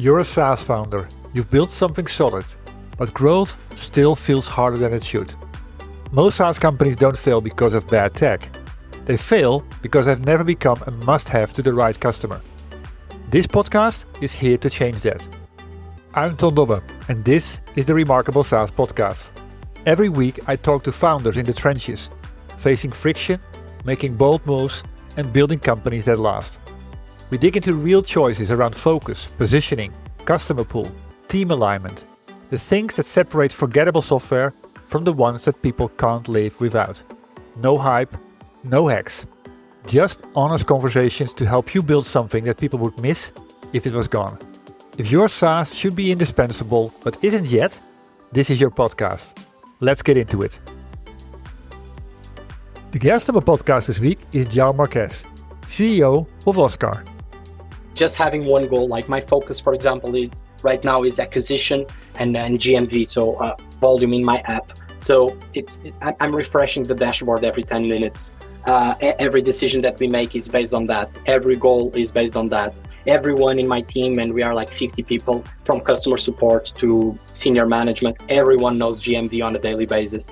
You're a SaaS founder, you've built something solid, but growth still feels harder than it should. Most SaaS companies don't fail because of bad tech. They fail because they've never become a must-have to the right customer. This podcast is here to change that. I'm Ton Dobbe, and this is the Remarkable SaaS Podcast. Every week I talk to founders in the trenches, facing friction, making bold moves, and building companies that last. We dig into real choices around focus, positioning, customer pool, team alignment, the things that separate forgettable software from the ones that people can't live without. No hype, no hacks. Just honest conversations to help you build something that people would miss if it was gone. If your SaaS should be indispensable but isn't yet, this is your podcast. Let's get into it. The guest of my podcast this week is Joao Marques, CEO of Oscar. Just having one goal, like my focus, for example, is right now is acquisition and GMV, so volume in my app. So I'm refreshing the dashboard every 10 minutes. Every decision that we make is based on that. Every goal is based on that. Everyone in my team, and we are like 50 people, from customer support to senior management, everyone knows GMV on a daily basis.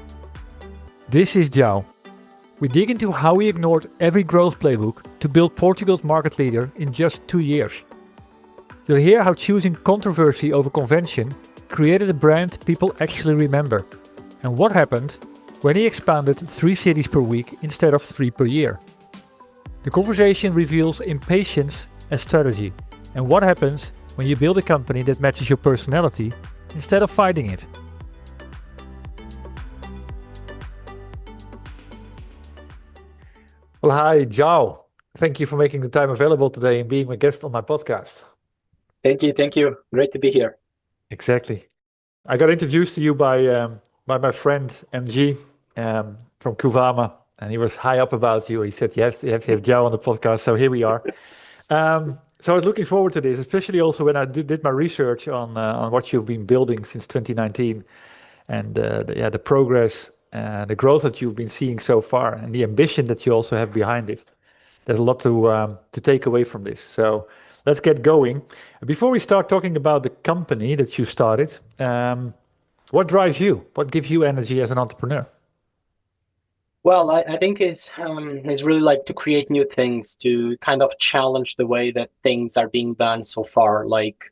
This is Joao. We dig into how he ignored every growth playbook to build Portugal's market leader in just 2 years. You'll hear how choosing controversy over convention created a brand people actually remember, and what happened when he expanded 3 cities per week instead of 3 per year. The conversation reveals impatience as strategy, and what happens when you build a company that matches your personality instead of fighting it. Well, hi, Joao. Thank you for making the time available today and being my guest on my podcast. Thank you. Great to be here. Exactly. I got introduced to you by my friend MG from Kuvama, and he was high up about you. He said, you have to have Joao on the podcast, so here we are. So I was looking forward to this, especially also when I did my research on what you've been building since 2019 and the progress and the growth that you've been seeing so far and the ambition that you also have behind it. There's a lot to take away from this. So let's get going. Before we start talking about the company that you started, what drives you? What gives you energy as an entrepreneur? Well, I think it's really like to create new things, to kind of challenge the way that things are being done so far. Like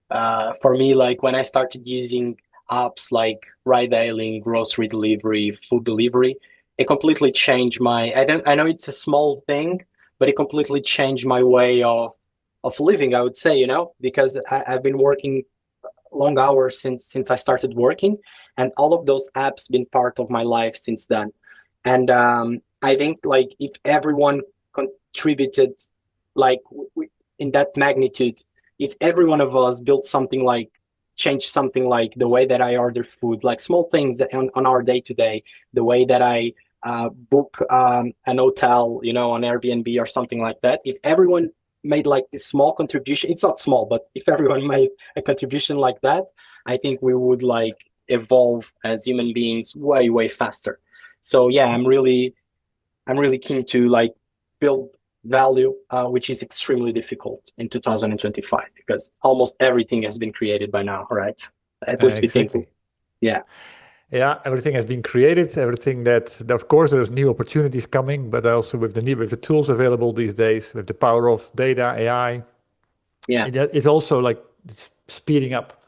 for me, like when I started using apps like ride hailing, grocery delivery, food delivery, it completely changed I know it's a small thing, but it completely changed my way of living, I would say, because I've been working long hours since I started working, and all of those apps been part of my life since then. And I think like if everyone contributed like in that magnitude, if every one of us built something like change something like the way that I order food, like small things that on our day-to-day, the way that I book an hotel, on Airbnb or something like that. If everyone made like a small contribution, it's not small, but if everyone made a contribution like that, I think we would like evolve as human beings way, way faster. So yeah, I'm really keen to like build value, which is extremely difficult in 2025 because almost everything has been created by now, right? At least we think. Yeah. Yeah, everything has been created. Everything that, of course, there's new opportunities coming, but also with the tools available these days, with the power of data, AI. Yeah, it's also like speeding up.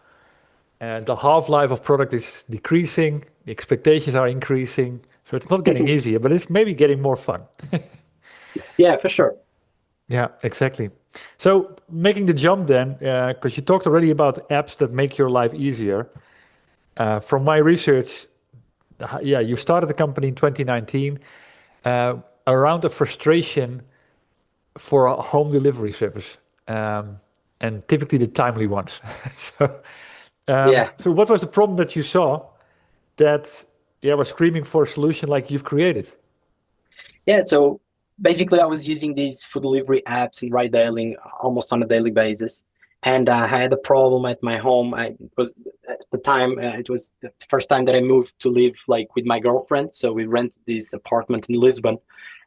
And the half-life of product is decreasing. The expectations are increasing. So it's not getting easier, but it's maybe getting more fun. Yeah, for sure. Yeah, exactly. So making the jump then, because you talked already about apps that make your life easier. From my research, you started the company in 2019 around a frustration for a home delivery service, and typically the timely ones. So what was the problem that you saw that was screaming for a solution like you've created? Yeah, so basically I was using these food delivery apps and ride hailing almost on a daily basis. And I had a problem at my home. It was at the time, it was the first time that I moved to live like with my girlfriend. So we rented this apartment in Lisbon.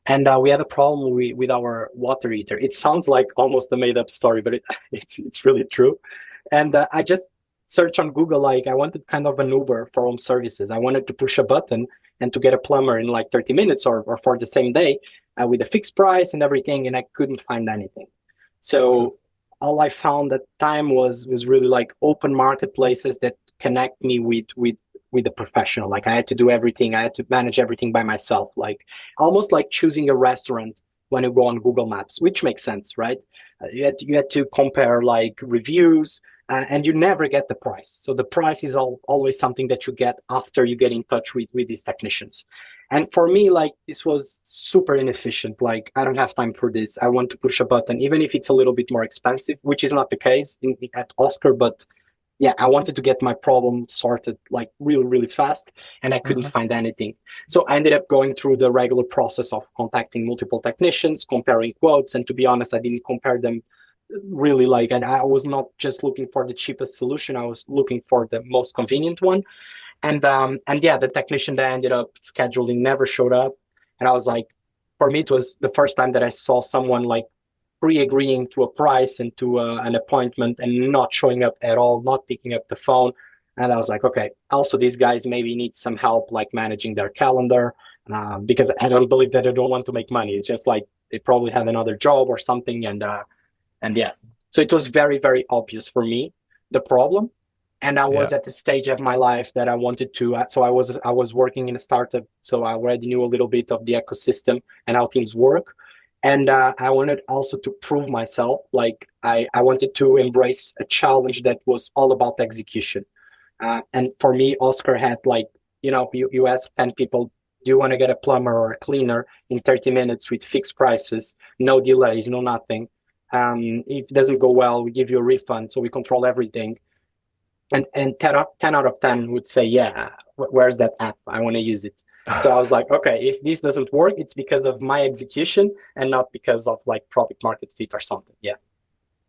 And we had a problem with our water heater. It sounds like almost a made up story, but it's really true. And I just searched on Google, like I wanted kind of an Uber for home services. I wanted to push a button and to get a plumber in like 30 minutes or for the same day with a fixed price and everything, and I couldn't find anything. So all I found at the time was really like open marketplaces that connect me with a professional. Like I had to do everything. I had to manage everything by myself, like almost like choosing a restaurant when you go on Google Maps, which makes sense, right? You had to compare like reviews, and you never get the price. So the price is always something that you get after you get in touch with these technicians. And for me, like this was super inefficient. Like I don't have time for this. I want to push a button, even if it's a little bit more expensive, which is not the case at Oscar. But yeah, I wanted to get my problem sorted like really, really fast, and I couldn't find anything. So I ended up going through the regular process of contacting multiple technicians, comparing quotes. And to be honest, I didn't compare them really like, and I was not just looking for the cheapest solution. I was looking for the most convenient one. And yeah, the technician that I ended up scheduling never showed up. And I was like, for me, it was the first time that I saw someone like pre-agreeing to a price and to an appointment and not showing up at all, not picking up the phone. And I was like, okay, also these guys maybe need some help like managing their calendar, because I don't believe that they don't want to make money. It's just like they probably have another job or something. And yeah, so it was very, very obvious for me, the problem. And I was at the stage of my life that I wanted to. So I was working in a startup, so I already knew a little bit of the ecosystem and how things work. And I wanted also to prove myself. Like I wanted to embrace a challenge that was all about execution. And for me, Oscar had like, you ask 10 people, do you want to get a plumber or a cleaner in 30 minutes with fixed prices, no delays, no nothing. If it doesn't go well, we give you a refund. So we control everything. And 10 out of 10 would say, yeah, where's that app? I want to use it. So I was like, okay, if this doesn't work, it's because of my execution and not because of like product market fit or something. Yeah.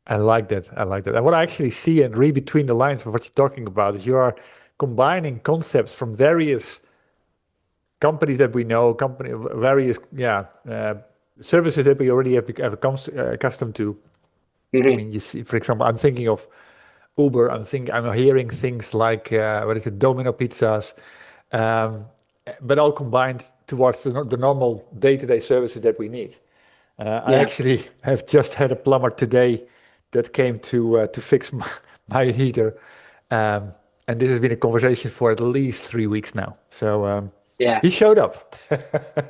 I like that. I like that. And what I actually see and read between the lines of what you're talking about is you are combining concepts from various companies that we know, various services that we already have become accustomed to. Mm-hmm. I mean, you see, for example, I'm thinking of Uber. I'm hearing things like Domino pizzas, but all combined towards the normal day-to-day services that we need. I actually have just had a plumber today that came to fix my heater, and this has been a conversation for at least 3 weeks now. So he showed up.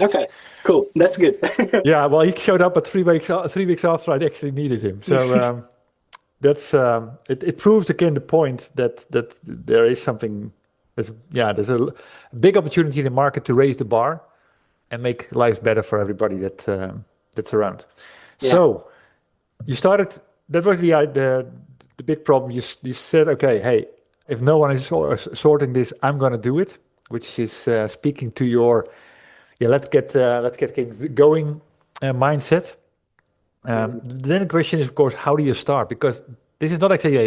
Okay, cool. That's good. Yeah, well, he showed up, but 3 weeks after I actually needed him. So that's it proves again the point that there is something. There's a big opportunity in the market to raise the bar and make lives better for everybody that's around. Yeah. So you started. That was the big problem. You said, okay, hey, if no one is sorting this, I'm going to do it. Which is speaking to your let's get going mindset. Then the question is, of course, how do you start? Because this is not actually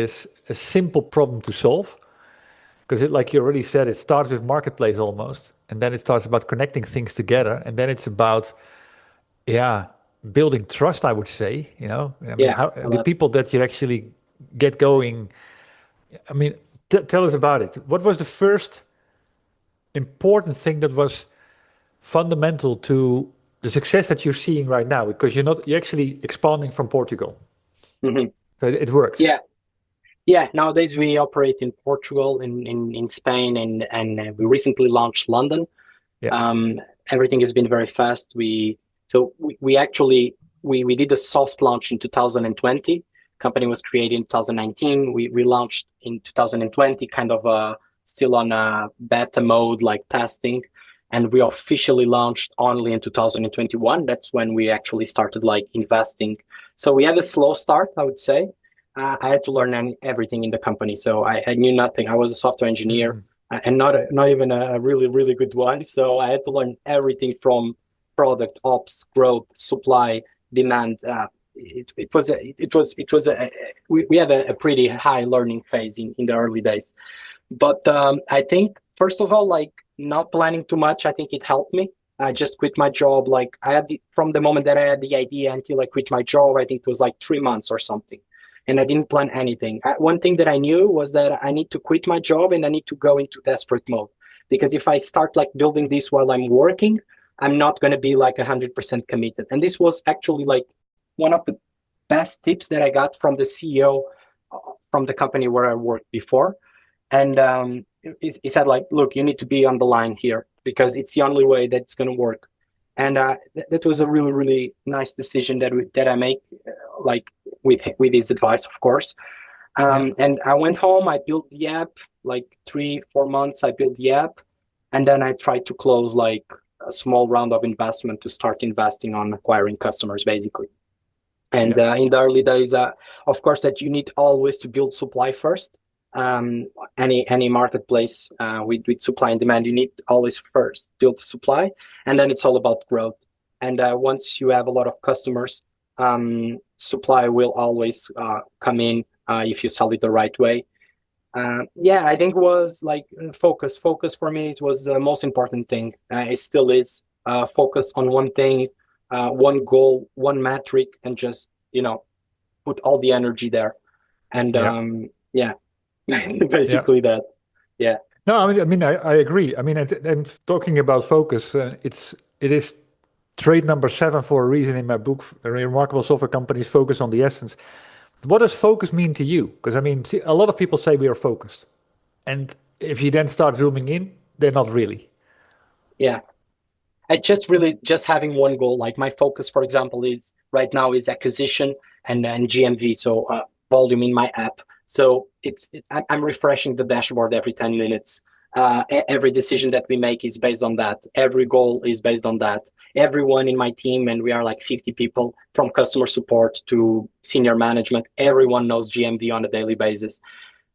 a simple problem to solve. Because like you already said, it starts with marketplace almost, and then it starts about connecting things together, and then it's about building trust. I would say, how the people that you actually get going. I mean, tell us about it. What was the first important thing that was fundamental to the success that you're seeing right now? Because you're actually expanding from Portugal. Mm-hmm. So it works. Yeah, nowadays we operate in Portugal, in Spain, and we recently launched London. Everything has been very fast. We actually did a soft launch in 2020. Company was created in 2019. We launched in 2020, kind of still on a beta mode, like testing. And we officially launched only in 2021. That's when we actually started like investing. So we had a slow start, I would say. I had to learn everything in the company. So I knew nothing. I was a software engineer and not even a really, really good one. So I had to learn everything from product, ops, growth, supply, demand. We had a pretty high learning phase in the early days. But I think, first of all, like not planning too much, I think it helped me. I just quit my job. Like from the moment that I had the idea until I quit my job, I think it was like 3 months or something. and I didn't plan anything. One thing that I knew was that I need to quit my job and I need to go into desperate mode, because if I start like building this while I'm working, I'm not going to be like 100% committed. And this was actually like one of the best tips that I got from the CEO from the company where I worked before. And he said like, look, you need to be on the line here because it's the only way that's going to work. And that was a really, really nice decision that I make, like with his advice, of course. And I went home, I built the app, like 3-4 months, I built the app. And then I tried to close like a small round of investment to start investing on acquiring customers, basically. And in the early days, of course, that you need always to build supply first. Any marketplace with supply and demand, you need always first build the supply, and then it's all about growth. And once you have a lot of customers, supply will always come in if you sell it the right way. I think it was like focus. Focus for me, it was the most important thing. It still is. Focus on one thing, one goal, one metric, and just put all the energy there. And basically that. Yeah. No, I agree. And talking about focus, it is trait number 7 for a reason in my book. Remarkable software companies focus on the essence. What does focus mean to you? Because see, a lot of people say we are focused, and if you then start zooming in, they're not really. Yeah. I just having one goal. Like my focus, for example, is right now is acquisition and GMV, so volume in my app. So I'm refreshing the dashboard every 10 minutes. Every decision that we make is based on that. Every goal is based on that. Everyone in my team, and we are like 50 people, from customer support to senior management, everyone knows GMV on a daily basis.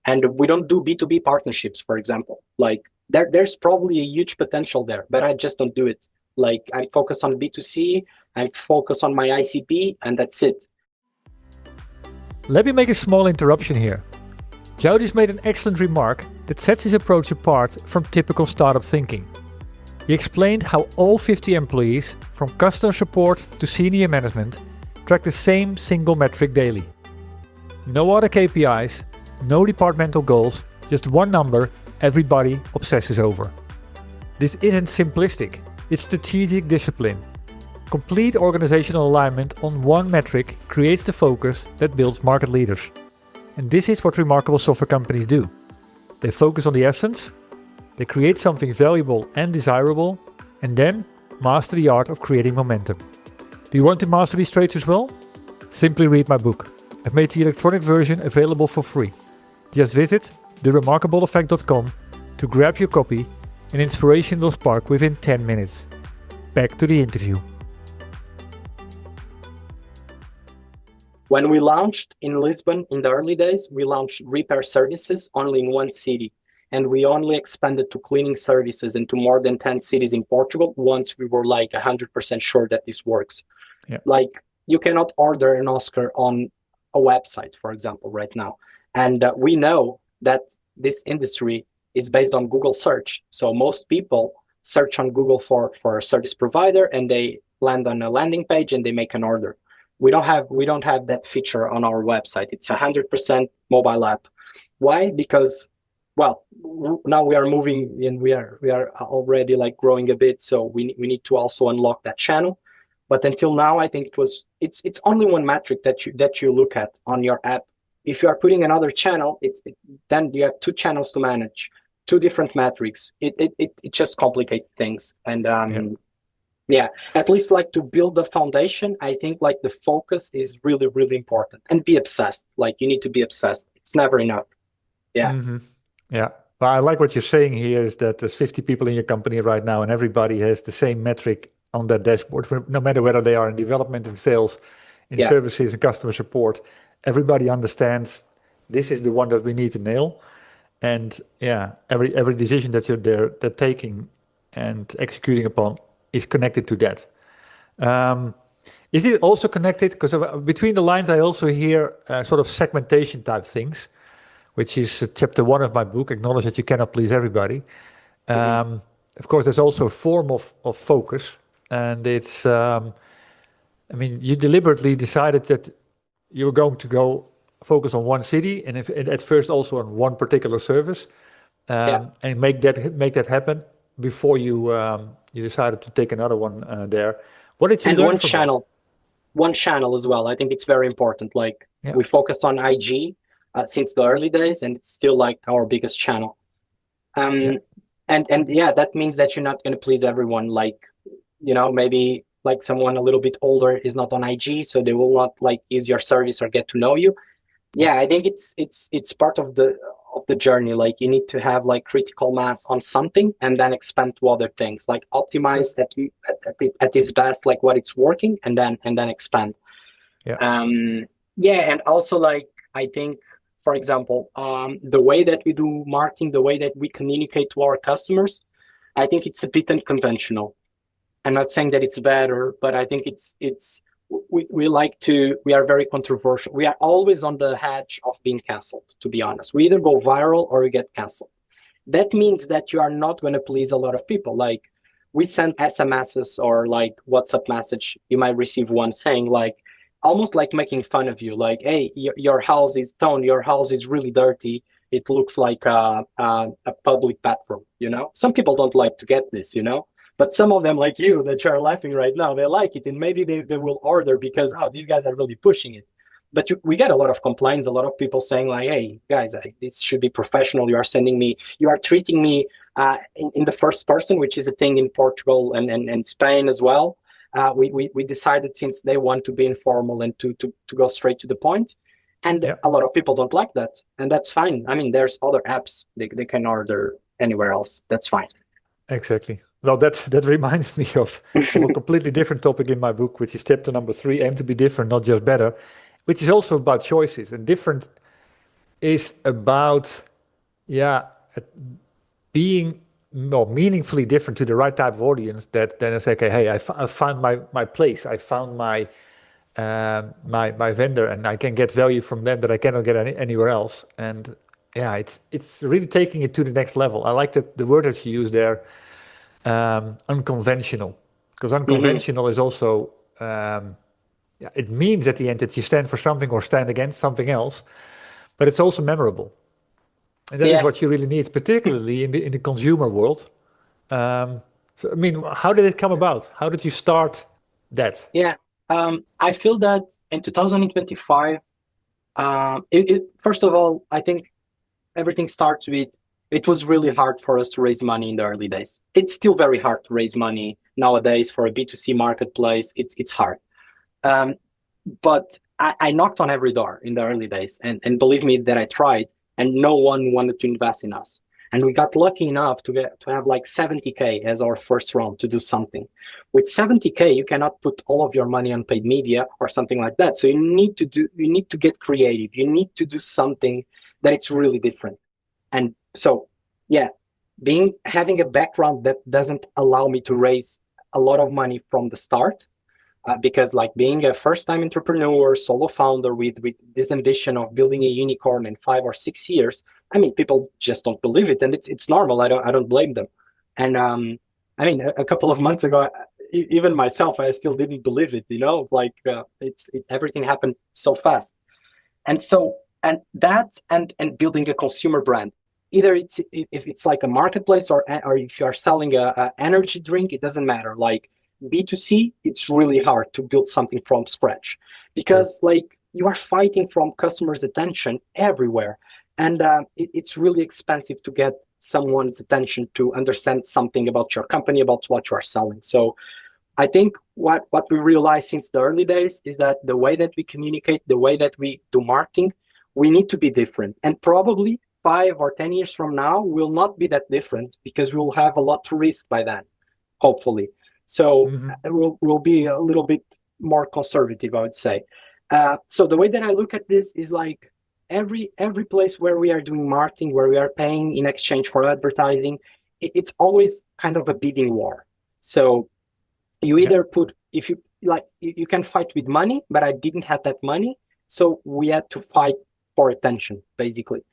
And we don't do B2B partnerships, for example. Like there's probably a huge potential there, but I just don't do it. Like I focus on B2C, I focus on my ICP, and that's it. Let me make a small interruption here. Joao just made an excellent remark that sets his approach apart from typical startup thinking. He explained how all 50 employees, from customer support to senior management, track the same single metric daily. No other KPIs, no departmental goals, just one number everybody obsesses over. This isn't simplistic, it's strategic discipline. Complete organizational alignment on one metric creates the focus that builds market leaders. And this is what remarkable software companies do. They focus on the essence, they create something valuable and desirable, and then master the art of creating momentum. Do you want to master these traits as well? Simply read my book. I've made the electronic version available for free. Just visit theremarkableeffect.com to grab your copy, and inspiration will spark within 10 minutes. Back to the interview. When we launched in Lisbon in the early days, we launched repair services only in one city. And we only expanded to cleaning services into more than 10 cities in Portugal once we were like 100% sure that this works. Yeah. Like you cannot order an Oscar on a website, for example, right now. And we know that this industry is based on Google search. So most people search on Google for a service provider, and they land on a landing page and they make an order. We don't have that feature on our website. It's 100% mobile app. Why? Because, well, now we are moving and we are already like growing a bit. So we need to also unlock that channel. But until now, I think it's only one metric that you look at on your app. If you are putting another channel, then you have 2 channels to manage, 2 different metrics. It just complicates things. And at least like to build the foundation, I think like the focus is really, really important, and be obsessed. Like you need to be obsessed. It's never enough. Yeah. Mm-hmm. Yeah. Well, I like what you're saying here is that there's 50 people in your company right now, and everybody has the same metric on that dashboard, no matter whether they are in development, in sales, in services, and customer support. Everybody understands this is the one that we need to nail. And every decision that they're taking and executing upon is connected to that. Is it also connected, because between the lines I also hear sort of segmentation type things, which is chapter 1 of my book, Acknowledge that you cannot please everybody. Of course, there's also a form of focus, and it's, you deliberately decided that you were going to go focus on one city and at first also on one particular service, Yeah. and make that happen before you decided to take another one there. What did you And learn from that? one channel as well. I think it's very important. Like Yeah, we focused on IG since the early days, and it's still like our biggest channel. yeah, Um, and yeah, that means that you're not going to please everyone. Like, maybe like someone a little bit older is not on IG, so they will not like use your service or get to know you. yeah, Yeah, I think it's part of the journey. Like you need to have like critical mass on something and then expand to other things. Like sure. optimize at its best, like what it's working, and then expand. Yeah, Um, yeah, and also like I think, for example, the way that we do marketing, the way that we communicate to our customers, I think it's a bit unconventional. I'm not saying that it's better, but I think it's we are very controversial. We are always on the edge of being canceled, to be honest. We either go viral or we get canceled. That means that you are not going to please a lot of people. Like we send SMSs or like WhatsApp message, you might receive one saying like almost like making fun of you, like, hey, your house is Tone, your house is really dirty. It looks like a public bathroom, Some people don't like to get this, but some of them, like you, that you're laughing right now, they like it, and maybe they will order because these guys are really pushing it. But we get a lot of complaints, a lot of people saying like, "Hey, guys, this should be professional. You are treating me in the first person, which is a thing in Portugal and Spain as well. We decided since day one to be informal and to go straight to the point, and yeah, a lot of people don't like that, and that's fine. I mean, there's other apps they can order anywhere else. That's fine. exactly. Well, that reminds me of a completely different topic in my book, which is chapter number 3, aim to be different, not just better, which is also about choices. And different is about, yeah, being more meaningfully different to the right type of audience that then I say, okay, hey, I found my place. I found my vendor, and I can get value from them that I cannot get anywhere else. And yeah, it's really taking it to the next level. I like the word that you use there, unconventional, because Hmm. unconventional is also yeah, it means at the end that you stand for something or stand against something else, but it's also memorable, and that is Yeah, what you really need, particularly in the consumer world. So I mean, how did it come about? How did you start that? yeah. I feel that in 2025, first of all, I think everything starts with it was really hard for us to raise money in the early days. It's still very hard to raise money nowadays for a B2C marketplace. It's hard. Um, but I knocked on every door in the early days, and believe me that I tried, and no one wanted to invest in us. And we got lucky enough to have like 70K as our first round to do something. With 70K, you cannot put all of your money on paid media or something like that. So you need to get creative. You need to do something that it's really different. And so, yeah, being having a background that doesn't allow me to raise a lot of money from the start, because like being a first time entrepreneur, solo founder with this ambition of building a unicorn in 5 or 6 years, I mean, people just don't believe it, and it's normal. I don't blame them. And I mean, a couple of months ago, even myself, I still didn't believe it. Like everything happened so fast. And so, and that and building a consumer brand, either if it's like a marketplace or if you are selling a energy drink, it doesn't matter. Like B2C, it's really hard to build something from scratch Sure. because like you are fighting from customers' attention everywhere, and it's really expensive to get someone's attention to understand something about your company, about what you are selling. So I think what we realized since the early days is that the way that we communicate, the way that we do marketing, we need to be different. And probably 5 or 10 years from now will not be that different because we'll have a lot to risk by then, hopefully. So Hmm. we'll be a little bit more conservative, I would say. So the way that I look at this is like every place where we are doing marketing, where we are paying in exchange for advertising, it's always kind of a bidding war. So you Yeah. either put if you like you can fight with money, but I didn't have that money, so we had to fight for attention basically.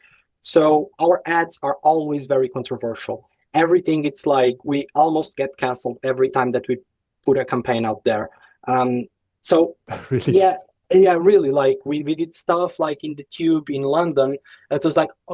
So our ads are always very controversial. Everything, it's like we almost get canceled every time that we put a campaign out there. So Really. yeah, Yeah, really, like we did stuff like in the Tube in London. It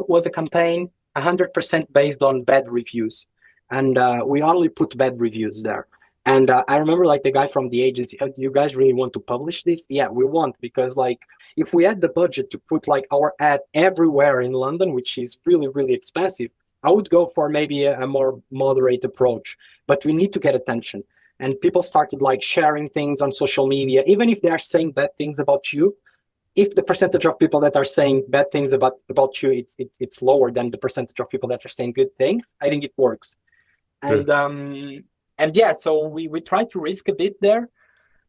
was a campaign 100% based on bad reviews, and we only put bad reviews there. And I remember like the guy from the agency, you guys really want to publish this? Yeah, we want, because like if we had the budget to put like our ad everywhere in London, which is really, really expensive, I would go for maybe a more moderate approach. But we need to get attention, and people started like sharing things on social media, even if they are saying bad things about you. If the percentage of people that are saying bad things about you, it's lower than the percentage of people that are saying good things, I think it works. True. And yeah, so we try to risk a bit there.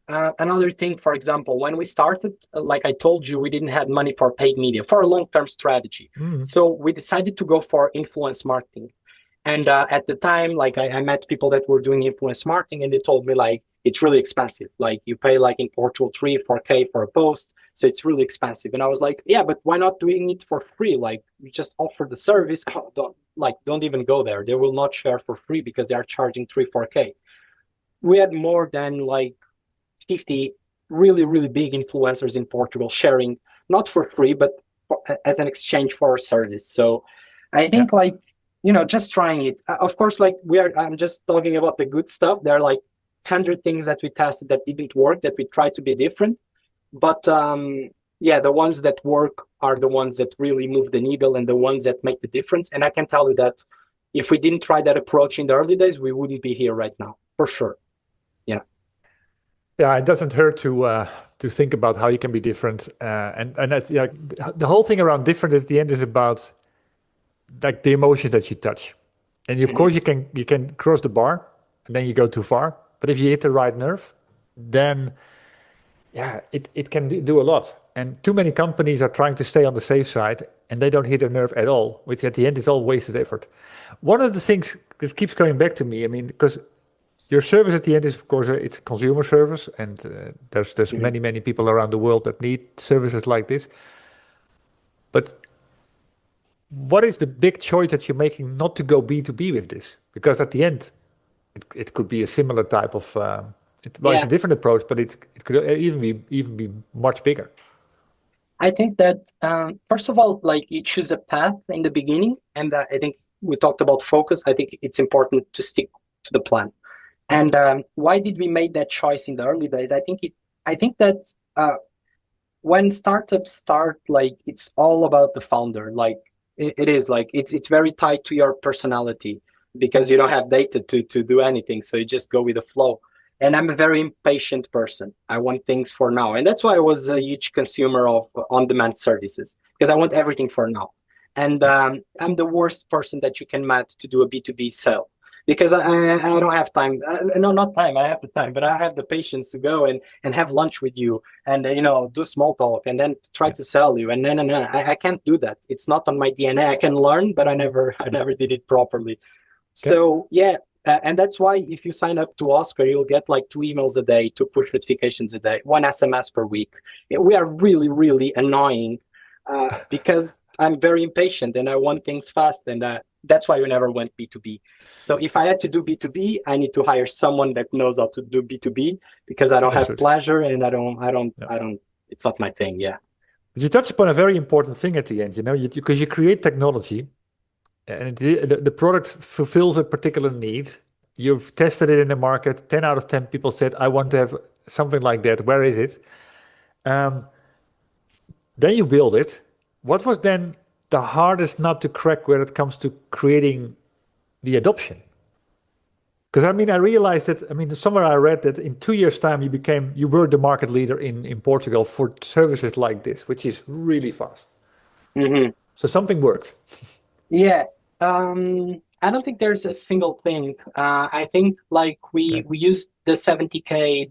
Another thing, for example, when we started, like I told you, we didn't have money for paid media for a long-term strategy. Mm. So we decided to go for influence marketing. And at the time, like I met people that were doing influence marketing, and they told me like it's really expensive. Like you pay like in Portugal 3-4K for a post, so it's really expensive. And I was like, yeah, but why not doing it for free? Like you just offer the service. Don't even go there. They will not share for free because they are charging 3-4K. We had more than like 50 really, really big influencers in Portugal sharing, not for free, but as an exchange for our service. So I Yeah. think like, just trying it. Of course, like I'm just talking about the good stuff. There are like 100 things that we tested that didn't work, that we tried to be different. But yeah, the ones that work are the ones that really move the needle and the ones that make the difference. And I can tell you that if we didn't try that approach in the early days, we wouldn't be here right now, for sure. Yeah. Yeah, it doesn't hurt to think about how you can be different, and that, yeah, the whole thing around different at the end is about like the emotions that you touch, and of Mhm. course you can cross the bar, and then you go too far. But if you hit the right nerve, then yeah, it can do a lot. And too many companies are trying to stay on the safe side, and they don't hit a nerve at all, which at the end is all wasted effort. One of the things that keeps coming back to me, I mean, because your service at the end is, of course, it's a consumer service, and there's Mhm. many people around the world that need services like this. But what is the big choice that you're making not to go B2B with this? Because at the end, it could be a similar type of, well, it's a Yeah, different approach, but it could even be much bigger. I think that first of all, like you choose a path in the beginning, and I think we talked about focus. I think it's important to stick to the plan. Yeah, And why did we make that choice in the early days? I think that when startups start, like it's all about the founder. Like it is like it's very tied to your personality because you don't have data to do anything, so you just go with the flow. And I'm a very impatient person. I want things for now, and that's why I was a huge consumer of on-demand services because I want everything for now. And I'm the worst person that you can match to do a B2B sale because I don't have time. No, not time. I have the time, but I have the patience to go and have lunch with you and do small talk and then try yeah. to sell you. And no, I can't do that. It's not on my DNA. I can learn, but I never did it properly. Okay. So yeah. And that's why if you sign up to Oscar, you'll get like 2 emails a day, 2 push notifications a day, 1 SMS per week. We are really, really annoying because I'm very impatient and I want things fast. And that's why we never went B2B. So if I had to do B2B, I need to hire someone that knows how to do B2B because I don't have Understood. pleasure and Yeah. it's not my thing. Yeah. But you touched upon a very important thing at the end, because you create technology and the product fulfills a particular need. You've tested it in the market. 10 out of 10 people said, I want to have something like that. Where is it? Um, then you build it. What was then the hardest nut to crack when it comes to creating the adoption? Because I mean, I realized that, I mean, somewhere I read that in 2 years' time, you were the market leader in Portugal for services like this, which is really fast. Hmm. So something worked. Yeah. I don't think there's a single thing. I think like we Okay. we used the 70K,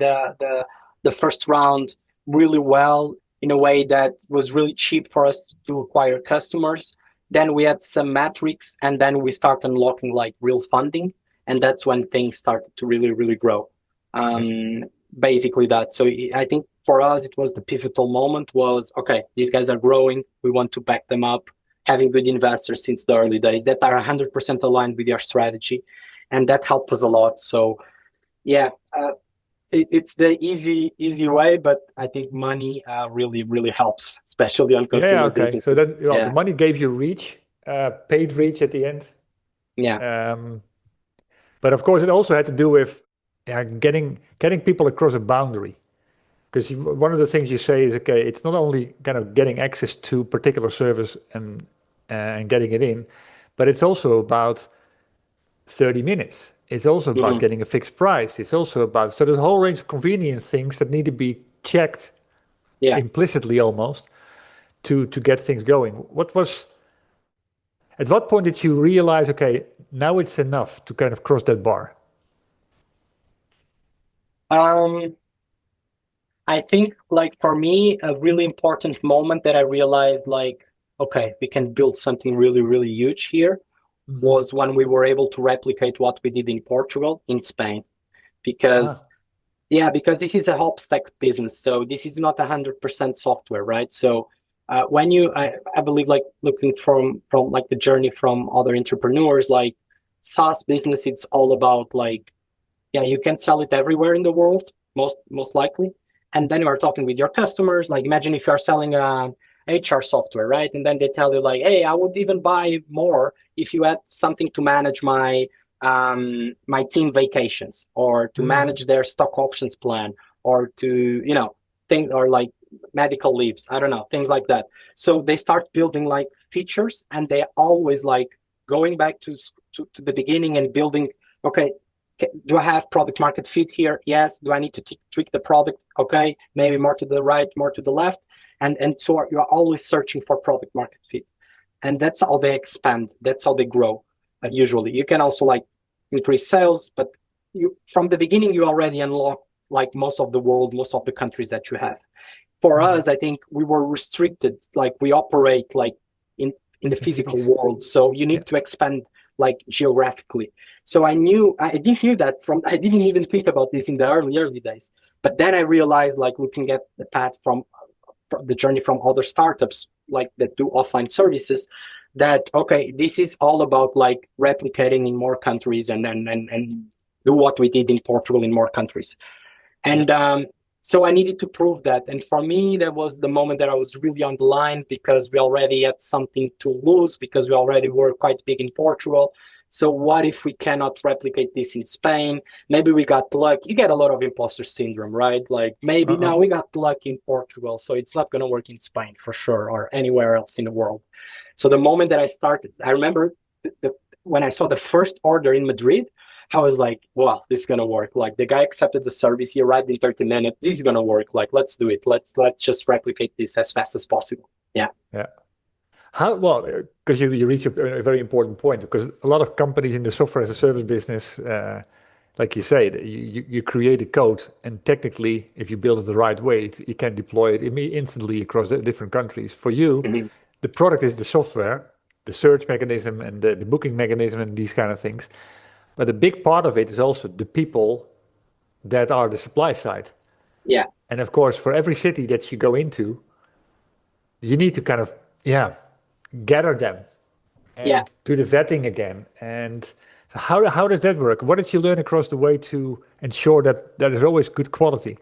the first round really well in a way that was really cheap for us to acquire customers. Then we had some metrics, and then we start unlocking like real funding, and that's when things started to really, really grow. Yeah. Basically that. So I think for us, it was the pivotal moment was, okay, these guys are growing. We want to back them up, having good investors since the early days that are 100% aligned with your strategy. And that helped us a lot. So, yeah. it's the easy way, but I think money really helps, especially on Yeah, consumer okay. So businesses. then, well, the Yeah, money gave you reach, paid reach at the end. yeah, Um, but of course, it also had to do with getting people across a boundary. Because one of the things you say is, okay, it's not only kind of getting access to particular service and getting it in, but it's also about 30 minutes. It's also about hmm getting a fixed price. It's also about, so there's a whole range of convenience things that need to be checked yeah. implicitly almost to get things going. At what point did you realize, okay, now it's enough to kind of cross that bar? Um, I think like for me, a really important moment that I realized like, okay, we can build something really huge here Hmm. was when we were able to replicate what we did in Portugal, in Spain, because Ah. yeah, because this is a help stack business, so this is not 100% software, right? So when I believe like looking from like the journey from other entrepreneurs, like SaaS business, it's all about like yeah, you can sell it everywhere in the world, most likely. And then you are talking with your customers. Like imagine if you are selling a HR software, right? And then they tell you like, hey, I would even buy more if you had something to manage my team vacations or to Hmm. manage their stock options plan or to things or like medical leaves. I don't know, things like that. So they start building like features, and they always like going back to the beginning and building. Okay, do I have product market fit here? Yes. Do I need to tweak the product? Okay, maybe more to the right, more to the left, and so you're always searching for product market fit, and that's how they expand. That's how they grow. Usually, you can also like increase sales, but you from the beginning you already unlock like most of the world, most of the countries that you have. For Hmm. us, I think we were restricted. Like we operate like in in the physical world, so you Yeah. need to expand like geographically. So I didn't knew that from I didn't even think about this in the early days. But then I realized like looking at the path from the journey from other startups like that do offline services, that okay, this is all about like replicating in more countries and do what we did in Portugal in more countries. Yeah. And so I needed to prove that. And for me, that was the moment that I was really on the line because we already had something to lose because we already were quite big in Portugal. So what if we cannot replicate this in Spain? Maybe we got luck. You get a lot of imposter syndrome, right? Like maybe Uh-uh. now we got luck in Portugal, so it's not going to work in Spain for sure or anywhere else in the world. So the moment that I started, I remember when I saw the first order in Madrid, I was like, wow, this is gonna work. Like the guy accepted the service, he arrived in 30 minutes. This is gonna work. Like, let's do it. Let's just replicate this as fast as possible. Yeah. Yeah. How, well, because you reach a very important point, because a lot of companies in the software as a service business, like you say, you create a code, and technically, if you build it the right way, you can deploy it instantly across the different countries. For you, Mhm. the product is the software, the search mechanism, and the booking mechanism, and these kind of things. But a big part of it is also the people that are the supply side. Yeah. And of course, for every city that you go into, you need to kind of, yeah, gather them Yeah. and do the vetting again. And so how does that work? What did you learn across the way to ensure that there is always good quality?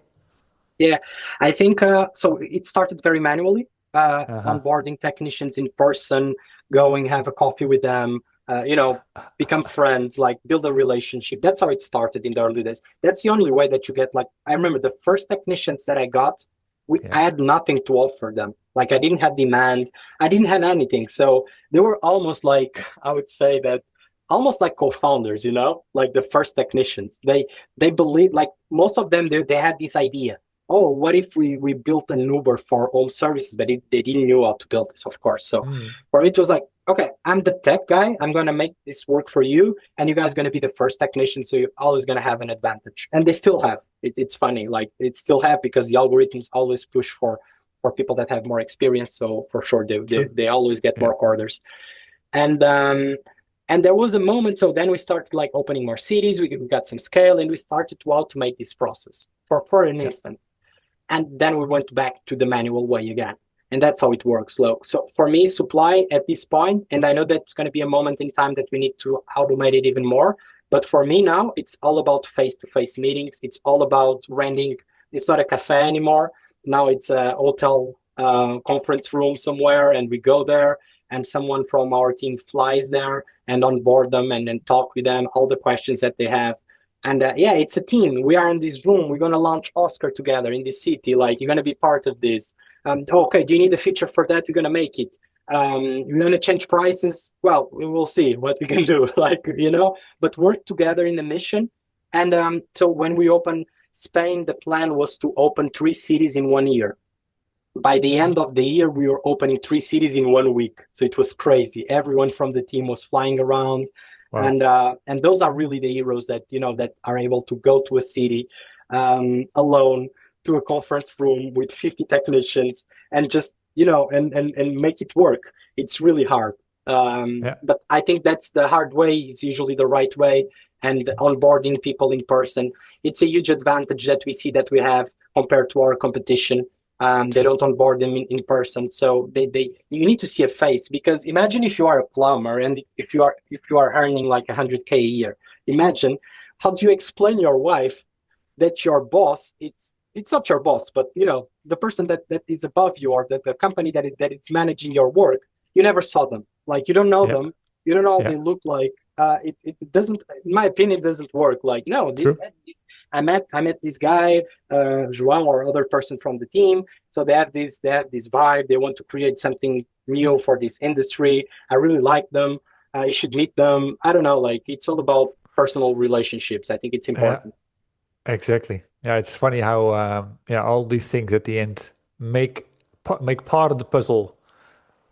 Yeah. I think so. It started very manually, Uh-huh. onboarding technicians in person, going have a coffee with them, become friends, like build a relationship. That's how it started in the early days. That's the only way that you get like, I remember the first technicians that I got, Yeah. I had nothing to offer them. Like I didn't have demand, I didn't have anything. So they were almost like, I would say that almost like co-founders, like the first technicians. They believe like most of them they had this idea. Oh, what if we built an Uber for home services? But they didn't know how to build this, of course. So Mm. for me, it was like, okay, I'm the tech guy. I'm going to make this work for you. And you guys are going to be the first technician. So you're always going to have an advantage. And they still have. It's funny. Like it still have because the algorithms always push for people that have more experience. So for sure, True. they always get Yeah. more orders. And and there was a moment. So then we started like opening more cities. We got some scale and we started to automate this process for an Yeah. instant. And then we went back to the manual way again. And that's how it works. So for me, supply at this point, and I know that's going to be a moment in time that we need to automate it even more, But for me now, it's all about face-to-face meetings. It's all about renting. It's not a cafe anymore. Now it's a hotel conference room somewhere, and we go there, and someone from our team flies there and onboard them and then talk with them, all the questions that they have. And yeah, it's a team. We are in this room. We're going to launch Oscar together in this city. Like, you're going to be part of this. Okay, do you need a feature for that? We're going to make it. You're going to change prices? Well, we will see what we can do. Like, but work together in the mission. And so when we opened Spain, the plan was to open 3 cities in 1 year. By the end of the year, we were opening 3 cities in 1 week. So it was crazy. Everyone from the team was flying around. Wow. And those are really the heroes that, that are able to go to a city alone, to a conference room with 50 technicians and just, and make it work. It's really hard. But I think that's the hard way is usually the right way. And onboarding people in person, it's a huge advantage that we see that we have compared to our competition. They don't onboard them in person, so you need to see a face. Because imagine if you are a plumber and if you are earning like 100K a year. Imagine, how do you explain your wife that your boss, it's not your boss, but the person that is above you, or the company that it's managing your work, you never saw them. Like, you don't know them, you don't know how they look like. It doesn't, in my opinion, it doesn't work. Like, no, I met this guy, Joao, or other person from the team. So they have this vibe. They want to create something new for this industry. I really like them. You should meet them. I don't know. Like, it's all about personal relationships. I think it's important. Yeah, exactly. Yeah, it's funny how all these things at the end make part of the puzzle.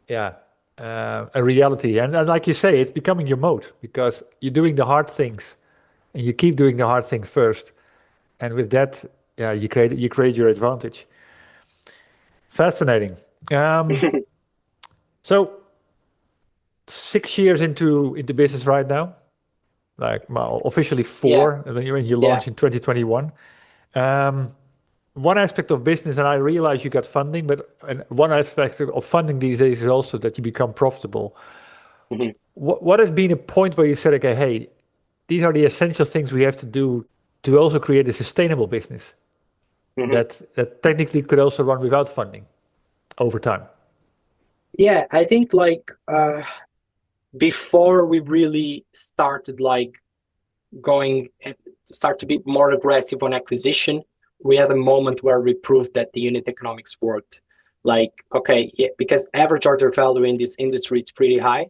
Yeah. A reality, and like you say, it's becoming your moat because you're doing the hard things, and you keep doing the hard things first, and with that, you create your advantage. Fascinating. So 6 years into business right now, like officially 4 when you launched in 2021. One aspect of business, and I realize you got funding, but one aspect of funding these days is also that you become profitable. Mm-hmm. What has been a point where you said, okay, hey, these are the essential things we have to do to also create a sustainable business that technically could also run without funding over time? Yeah, I think like before we really started like start to be more aggressive on acquisition, we had a moment where we proved that the unit economics worked. Like, okay, because average order value in this industry is pretty high.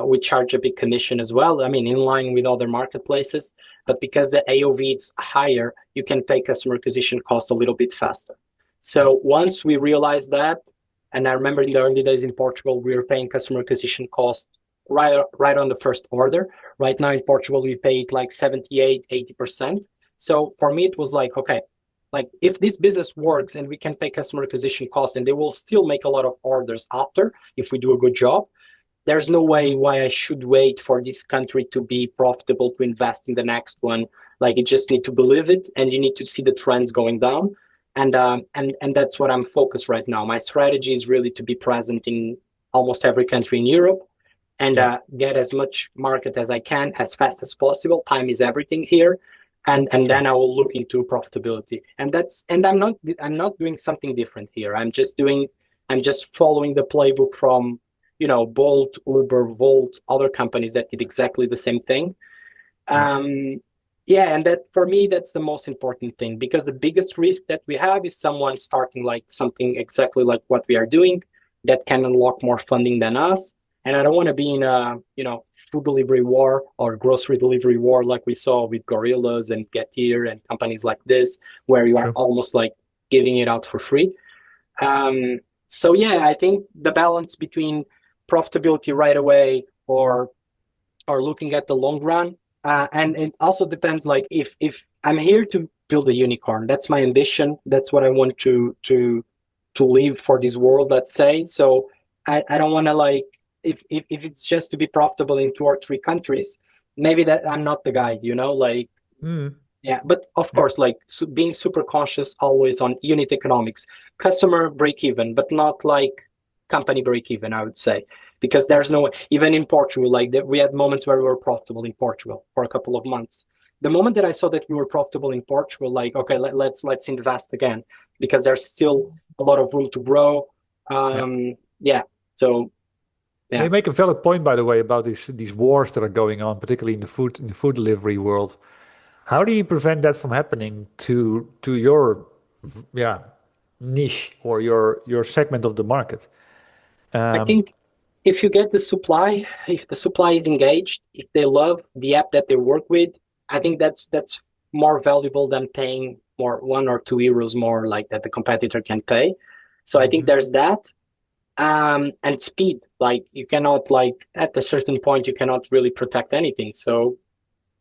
We charge a big commission as well. I mean, in line with other marketplaces, but because the AOV is higher, you can pay customer acquisition cost a little bit faster. So once we realized that, and I remember in the early days in Portugal, we were paying customer acquisition cost right on the first order. Right now in Portugal, we pay it like 78, 80%. So for me, it was like, okay, like if this business works and we can pay customer acquisition costs and they will still make a lot of orders after, if we do a good job, there's no way why I should wait for this country to be profitable to invest in the next one. Like, you just need to believe it and you need to see the trends going down. And that's what I'm focused right now. My strategy is really to be present in almost every country in Europe and get as much market as I can as fast as possible. Time is everything here. And then I will look into profitability. And I'm not doing something different here. I'm just following the playbook from, Bolt, Uber, Volt, other companies that did exactly the same thing. And that for me, that's the most important thing, because the biggest risk that we have is someone starting like something exactly like what we are doing that can unlock more funding than us. And I don't want to be in a, food delivery war or grocery delivery war like we saw with Gorillas and Getir and companies like this, where you are almost like giving it out for free. So yeah, I think the balance between profitability right away or looking at the long run, and it also depends, like if I'm here to build a unicorn, that's my ambition. That's what I want to live for this world, let's say. So I don't want to like, if it's just to be profitable in 2 or 3 countries, maybe that I'm not the guy, like, yeah. But of course, like being super conscious always on unit economics, customer break even, but not like company break even, I would say. because there's no, even in Portugal, like we had moments where we were profitable in Portugal for a couple of months. The moment that I saw that we were profitable in Portugal, like, okay, let's invest again, because there's still a lot of room to grow. Yeah. So yeah. You make a valid point, by the way, about these wars that are going on, particularly in the food delivery world. How do you prevent that from happening to your niche or your segment of the market? I think if you get the supply, if the supply is engaged, if they love the app that they work with, I think that's more valuable than paying more €1 or €2 more, like that the competitor can pay. So I think there's that. And speed, like you cannot, like at a certain point you cannot really protect anything. So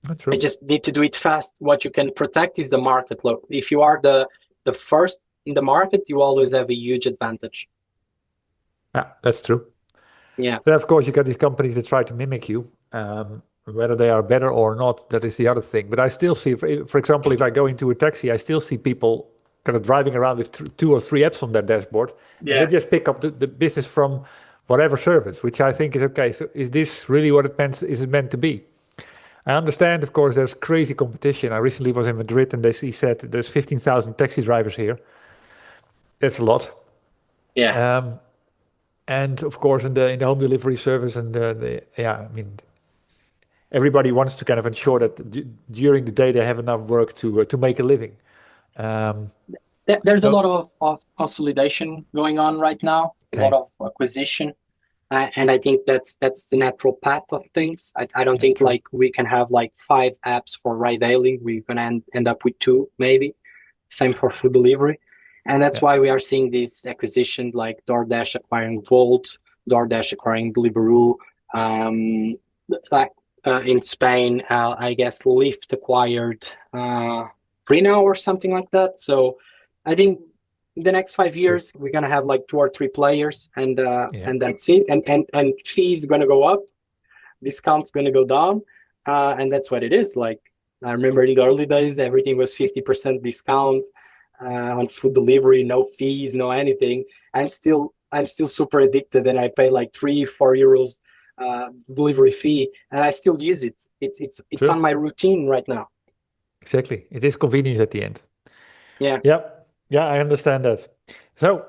That's true. I just need to do it fast. What you can protect is the market. Look, if you are the first in the market, you always have a huge advantage. Yeah, that's true. Yeah. But of course, you got these companies that try to mimic you. Whether they are better or not, that is the other thing. But I still see, for example, if I go into a taxi, I still see people kind of driving around with 2 or 3 apps on their dashboard. And they just pick up the business from whatever service, which I think is okay. So is this really what is it meant to be? I understand, of course, there's crazy competition. I recently was in Madrid and he said there's 15,000 taxi drivers here. That's a lot. Yeah. And of course, in the home delivery service and I mean, everybody wants to kind of ensure that during the day they have enough work to make a living. There's a lot of consolidation going on right now, a lot of acquisition. And I think that's the natural path of things. I don't think like we can have like 5 apps for ride hailing. We're gonna end up with 2 maybe. Same for food delivery, and that's why we are seeing this acquisition, like DoorDash acquiring Volt, DoorDash acquiring Deliveroo. Like in Spain, I guess Lyft acquired Prino or something like that. So I think in the next 5 years, we're gonna have like 2 or 3 players, and that's it. And fees gonna go up, discounts gonna go down, and that's what it is. Like I remember in the early days, everything was 50% discount on food delivery, no fees, no anything. I'm still super addicted, and I pay like 3-4 euros delivery fee, and I still use it. It's on my routine right now. Exactly, it is convenience at the end. Yeah. Yeah, I understand that. So